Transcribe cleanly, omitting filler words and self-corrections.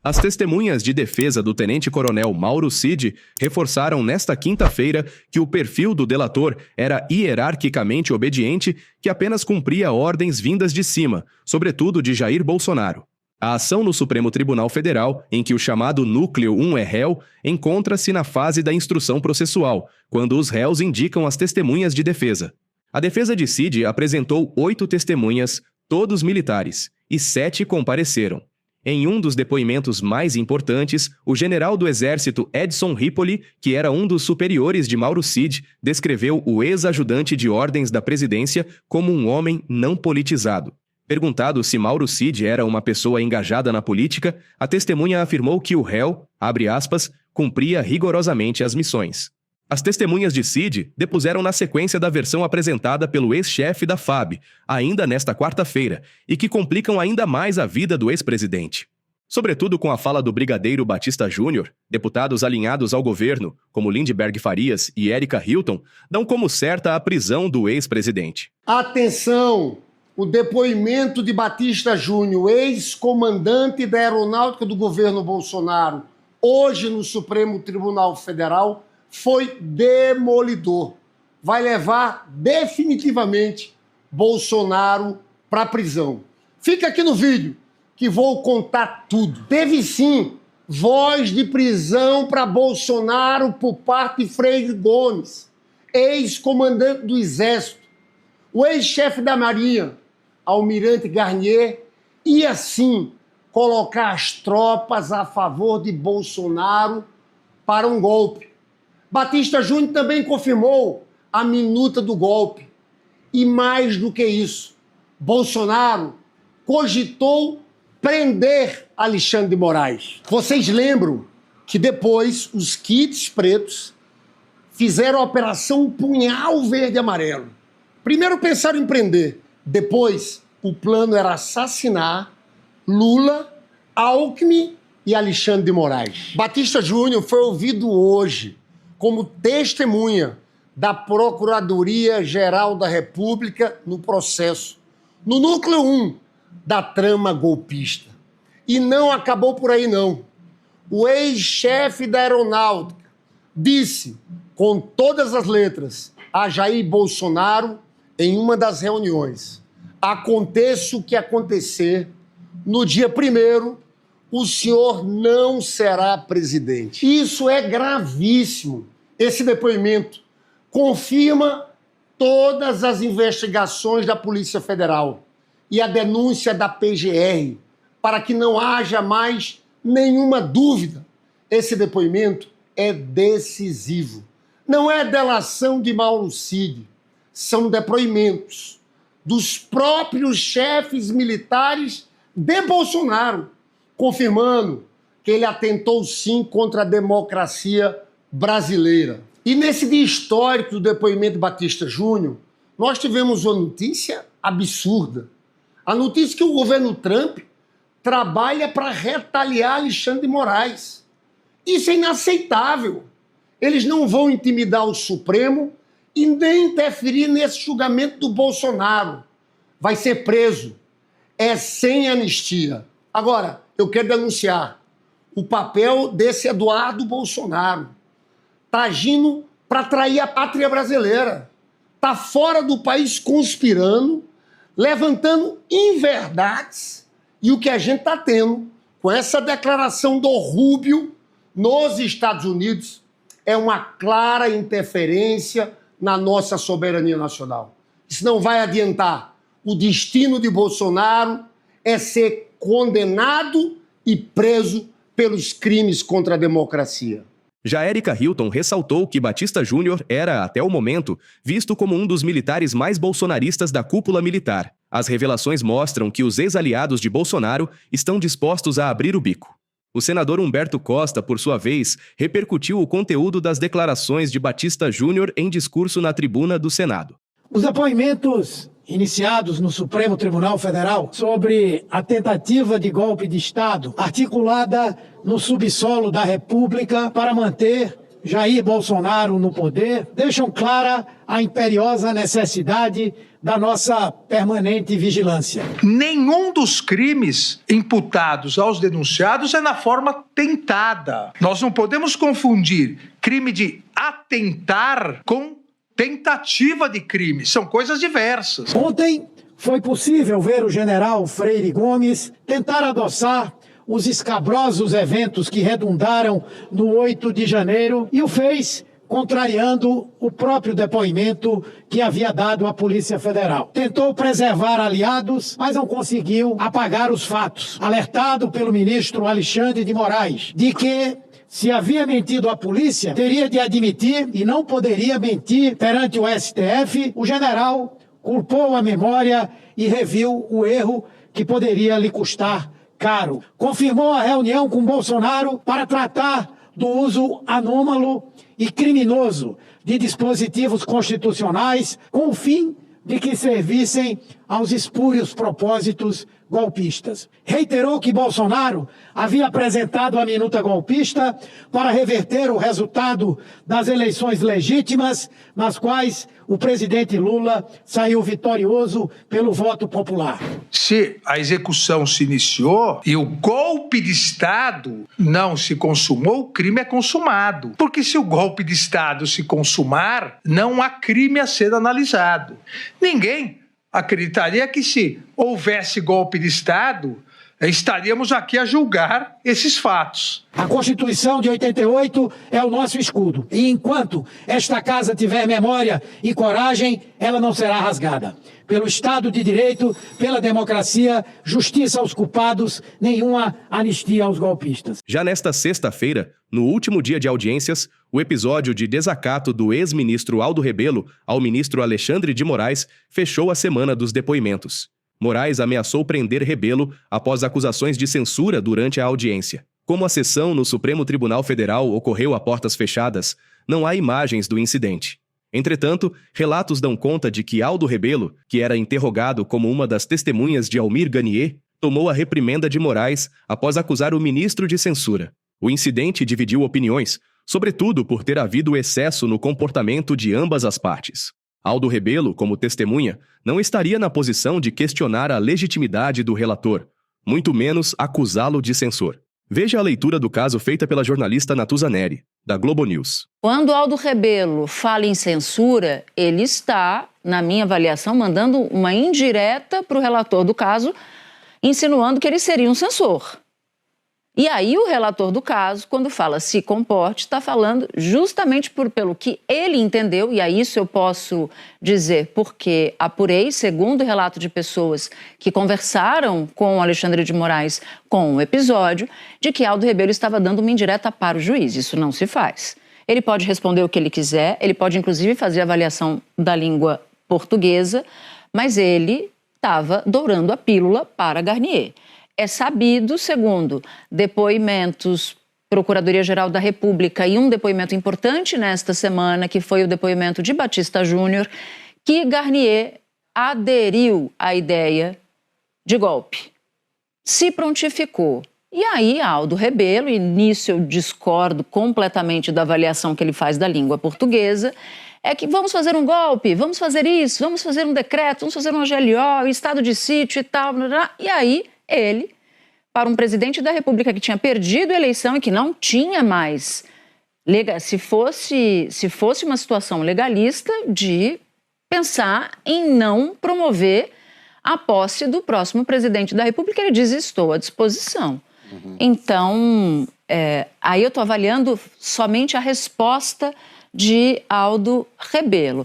As testemunhas de defesa do tenente-coronel Mauro Cid reforçaram nesta quinta-feira que o perfil do delator era hierarquicamente obediente, que apenas cumpria ordens vindas de cima, sobretudo de Jair Bolsonaro. A ação no Supremo Tribunal Federal, em que o chamado Núcleo 1 é réu, encontra-se na fase da instrução processual, quando os réus indicam as testemunhas de defesa. A defesa de Cid apresentou 8 testemunhas, todos militares, e 7 compareceram. Em um dos depoimentos mais importantes, o general do Exército Edson Ripoli, que era um dos superiores de Mauro Cid, descreveu o ex-ajudante de ordens da presidência como um homem não politizado. Perguntado se Mauro Cid era uma pessoa engajada na política, a testemunha afirmou que o réu, abre aspas, cumpria rigorosamente as missões. As testemunhas de Cid depuseram na sequência da versão apresentada pelo ex-chefe da FAB, ainda nesta quarta-feira, e que complicam ainda mais a vida do ex-presidente. Sobretudo com a fala do brigadeiro Batista Júnior, deputados alinhados ao governo, como Lindbergh Farias e Érica Hilton, dão como certa a prisão do ex-presidente. Atenção! O depoimento de Batista Júnior, ex-comandante da Aeronáutica do governo Bolsonaro, hoje no Supremo Tribunal Federal, foi demolidor. Vai levar definitivamente Bolsonaro para a prisão. Fica aqui no vídeo que vou contar tudo. Teve sim voz de prisão para Bolsonaro por parte de Freire Gomes, ex-comandante do Exército. O ex-chefe da Marinha, Almirante Garnier, ia sim colocar as tropas a favor de Bolsonaro para um golpe. Batista Júnior também confirmou a minuta do golpe. E mais do que isso, Bolsonaro cogitou prender Alexandre de Moraes. Vocês lembram que depois os kits pretos fizeram a Operação Punhal Verde e Amarelo. Primeiro pensaram em prender, depois o plano era assassinar Lula, Alckmin e Alexandre de Moraes. Batista Júnior foi ouvido hoje como testemunha da Procuradoria-Geral da República no processo, no núcleo 1 da trama golpista. E não acabou por aí, não. O ex-chefe da Aeronáutica disse, com todas as letras, a Jair Bolsonaro, em uma das reuniões: aconteça o que acontecer, no dia 1º, o senhor não será presidente. Isso é gravíssimo. Esse depoimento confirma todas as investigações da Polícia Federal e a denúncia da PGR, para que não haja mais nenhuma dúvida. Esse depoimento é decisivo. Não é delação de Mauro Cid, são depoimentos dos próprios chefes militares de Bolsonaro, confirmando que ele atentou sim contra a democracia brasileira. E nesse dia histórico do depoimento de Batista Júnior, nós tivemos uma notícia absurda. A notícia que o governo Trump trabalha para retaliar Alexandre de Moraes. Isso é inaceitável. Eles não vão intimidar o Supremo e nem interferir nesse julgamento do Bolsonaro. Vai ser preso. É sem anistia. Agora, eu quero denunciar o papel desse Eduardo Bolsonaro. Está agindo para trair a pátria brasileira. Está fora do país conspirando, levantando inverdades. E o que a gente está tendo com essa declaração do Rubio nos Estados Unidos é uma clara interferência na nossa soberania nacional. Isso não vai adiantar. O destino de Bolsonaro é ser condenado e preso pelos crimes contra a democracia. Já Érica Hilton ressaltou que Batista Júnior era, até o momento, visto como um dos militares mais bolsonaristas da cúpula militar. As revelações mostram que os ex-aliados de Bolsonaro estão dispostos a abrir o bico. O senador Humberto Costa, por sua vez, repercutiu o conteúdo das declarações de Batista Júnior em discurso na tribuna do Senado. Os depoimentos iniciados no Supremo Tribunal Federal sobre a tentativa de golpe de Estado articulada no subsolo da República para manter Jair Bolsonaro no poder deixam clara a imperiosa necessidade da nossa permanente vigilância. Nenhum dos crimes imputados aos denunciados é na forma tentada. Nós não podemos confundir crime de atentar com tentativa de crime. São coisas diversas. Ontem foi possível ver o general Freire Gomes tentar adoçar os escabrosos eventos que redundaram no 8 de janeiro e o fez contrariando o próprio depoimento que havia dado à Polícia Federal. Tentou preservar aliados, mas não conseguiu apagar os fatos. Alertado pelo ministro Alexandre de Moraes de que, se havia mentido à polícia, teria de admitir e não poderia mentir perante o STF, o general culpou a memória e reviu o erro que poderia lhe custar caro. Confirmou a reunião com Bolsonaro para tratar do uso anômalo e criminoso de dispositivos constitucionais com o fim de que servissem aos espúrios propósitos golpistas. Reiterou que Bolsonaro havia apresentado a minuta golpista para reverter o resultado das eleições legítimas, nas quais o presidente Lula saiu vitorioso pelo voto popular. Se a execução se iniciou e o golpe de Estado não se consumou, o crime é consumado. Porque se o golpe de Estado se consumar, não há crime a ser analisado. Ninguém acreditaria que, se houvesse golpe de Estado, estaríamos aqui a julgar esses fatos. A Constituição de 88 é o nosso escudo. E enquanto esta casa tiver memória e coragem, ela não será rasgada. Pelo Estado de Direito, pela democracia, justiça aos culpados, nenhuma anistia aos golpistas. Já nesta sexta-feira, no último dia de audiências, o episódio de desacato do ex-ministro Aldo Rebelo ao ministro Alexandre de Moraes fechou a semana dos depoimentos. Moraes ameaçou prender Rebelo após acusações de censura durante a audiência. Como a sessão no Supremo Tribunal Federal ocorreu a portas fechadas, não há imagens do incidente. Entretanto, relatos dão conta de que Aldo Rebelo, que era interrogado como uma das testemunhas de Almir Ganier, tomou a reprimenda de Moraes após acusar o ministro de censura. O incidente dividiu opiniões, sobretudo por ter havido excesso no comportamento de ambas as partes. Aldo Rebelo, como testemunha, não estaria na posição de questionar a legitimidade do relator, muito menos acusá-lo de censor. Veja a leitura do caso feita pela jornalista Natuza Neri, da Globo News. Quando Aldo Rebelo fala em censura, ele está, na minha avaliação, mandando uma indireta para o relator do caso, insinuando que ele seria um censor. E aí o relator do caso, quando fala se comporte, está falando justamente pelo que ele entendeu, e a isso eu posso dizer porque apurei, segundo o relato de pessoas que conversaram com o Alexandre de Moraes com o episódio, de que Aldo Rebelo estava dando uma indireta para o juiz. Isso não se faz. Ele pode responder o que ele quiser, ele pode inclusive fazer avaliação da língua portuguesa, mas ele estava dourando a pílula para Ganier. É sabido, segundo depoimentos, Procuradoria-Geral da República e um depoimento importante nesta semana, que foi o depoimento de Batista Júnior, que Ganier aderiu à ideia de golpe, se prontificou. E aí Aldo Rebelo, e nisso eu discordo completamente da avaliação que ele faz da língua portuguesa, é que vamos fazer um golpe, vamos fazer isso, vamos fazer um decreto, vamos fazer uma GLO, estado de sítio e tal, e aí ele, para um presidente da República que tinha perdido a eleição e que não tinha mais, se fosse uma situação legalista, de pensar em não promover a posse do próximo presidente da República, ele diz: estou à disposição. Então, aí eu estou avaliando somente a resposta de Aldo Rebelo.